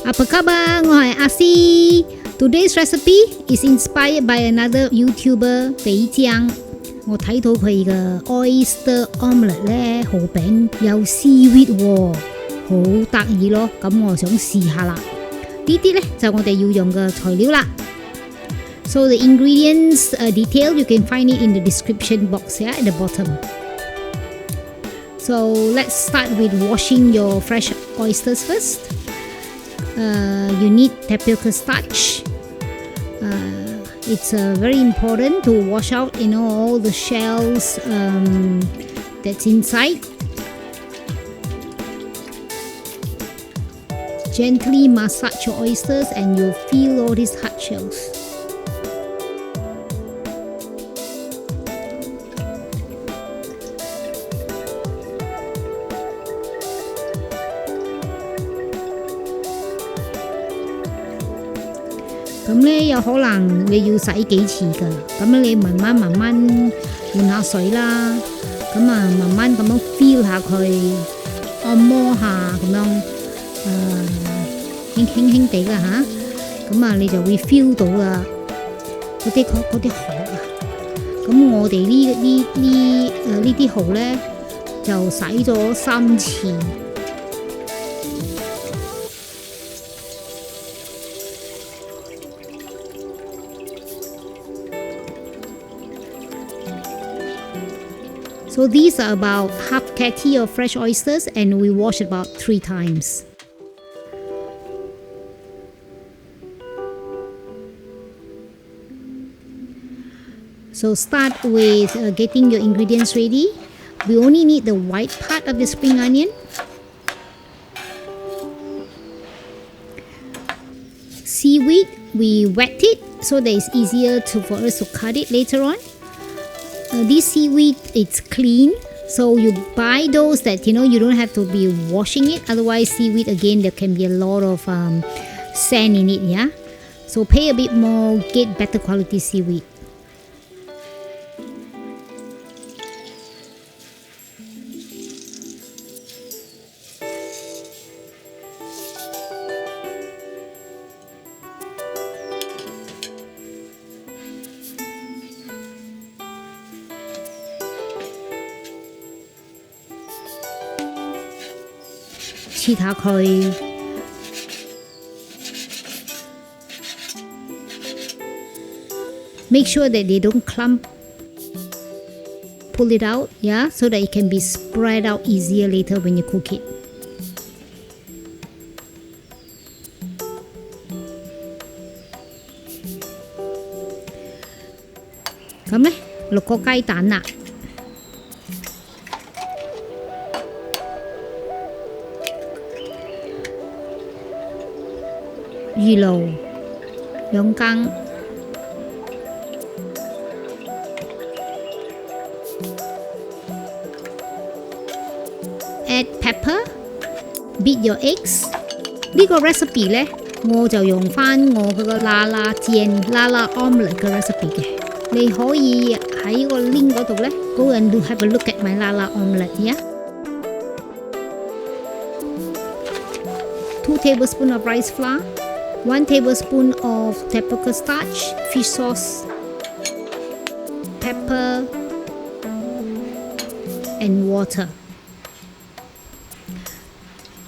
Apa khabar? 我係阿詩。Today's recipe is inspired by another YouTuber 肥醬。我睇到佢嘅 oyster omelette 咧，蠔餅有 seaweed 喎，好得意咯。咁我想試下啦。呢啲咧就我哋要用嘅材料啦。So the ingredients detail you can find it in the description box here at the bottom. So let's start with washing your fresh oysters first. You need tapioca starch. It's very important to wash out all the shells that's inside. Gently massage your oysters and you'll feel all these hard shells. 咁咧有可能你要洗幾次㗎，咁你慢慢換下水啦，咁慢慢咁樣 feel 下佢，按摩下咁樣，輕地㗎吓，咁你就會 feel 到啦，嗰啲蠔啊，咁我哋呢啲蠔咧就洗咗3次。So these are about half kg of fresh oysters and we wash about 3 times. So start with getting your ingredients ready. We only need the white part of the spring onion. Seaweed, we wet it so that it's easier for us to cut it later on. This seaweed, it's clean, so you buy those that you don't have to be washing it. Otherwise, seaweed again there can be a lot of sand in it. Yeah, so pay a bit more, get better quality seaweed. Cheat下佢， Make sure that they don't clump. Pull it out, yeah, so that it can be spread out easier later when you cook it. 咁咧，6個雞蛋啦。魚露2羹， Add pepper, beat your eggs. 呢個 recipe 咧，我就用翻我嗰個啦啦omelette 嘅 recipe 嘅。你可以喺個 link 嗰度咧 ，go and have a look at my la omelette, yeah. 2 tablespoons of rice flour. 1 tablespoon of tapioca starch, fish sauce, pepper, and water.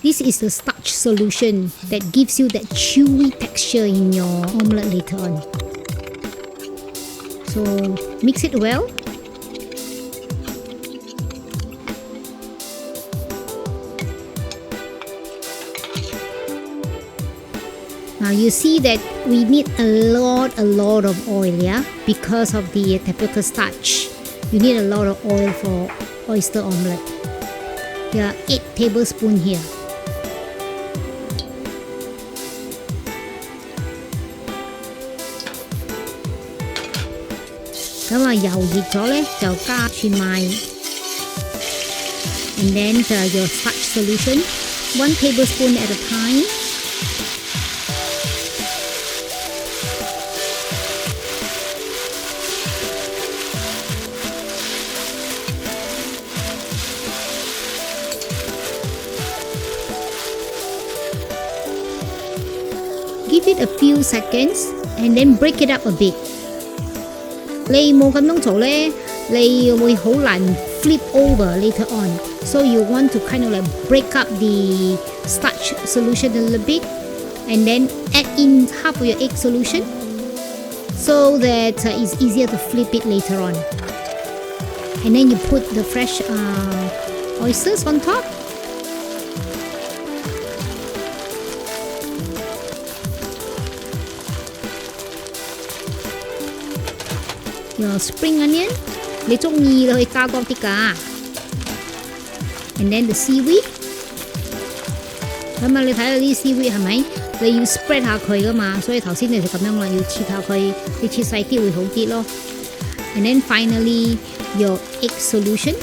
This is the starch solution that gives you that chewy texture in your omelette later on. So mix it well. Now you see that we need a lot of oil, yeah, because of the tapioca starch. You need a lot of oil for oyster omelette. There are 8 tablespoons here. 咁油熱咗咧，就加蒜米 ，and then your starch solution, 1 tablespoon at a time. Give it a few seconds and then break it up a bit. 你冇咁樣做呢，你會好難 flip over later on. So you want to kind of like break up the starch solution a little bit and then add in half of your egg solution so that it's easier to flip it later on. And then you put the fresh oysters on top. Your spring onion, 你中意你可以加多啲㗎。And then the seaweed， 咁啊你睇下啲 seaweed 係咪？你要 spread 下佢㗎嘛，所以頭先你就咁樣啦，要切下佢，你切細啲會好啲咯。And then finally your egg solution。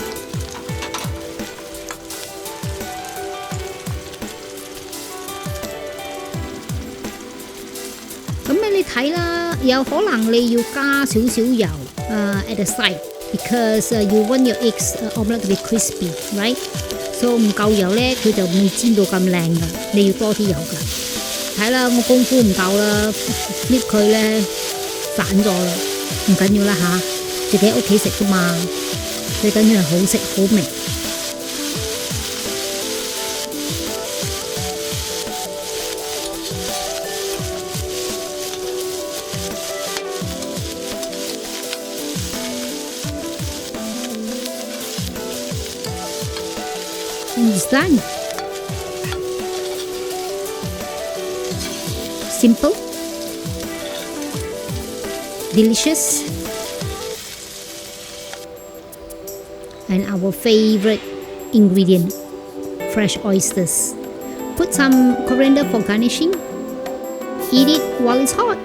咁你睇啦，有可能你要加少少油at the side because you want your eggs omelette to be crispy, right? So 唔夠油咧，佢就未煎到咁靚噶，你要多啲油噶。睇啦，我功夫唔夠啦，搣佢咧散咗啦，唔緊要啦吓，自己喺屋企食噶嘛，最緊要係好食好味。And it's done. Simple, delicious, and our favorite ingredient, fresh oysters. Put some coriander for garnishing. Eat it while it's hot.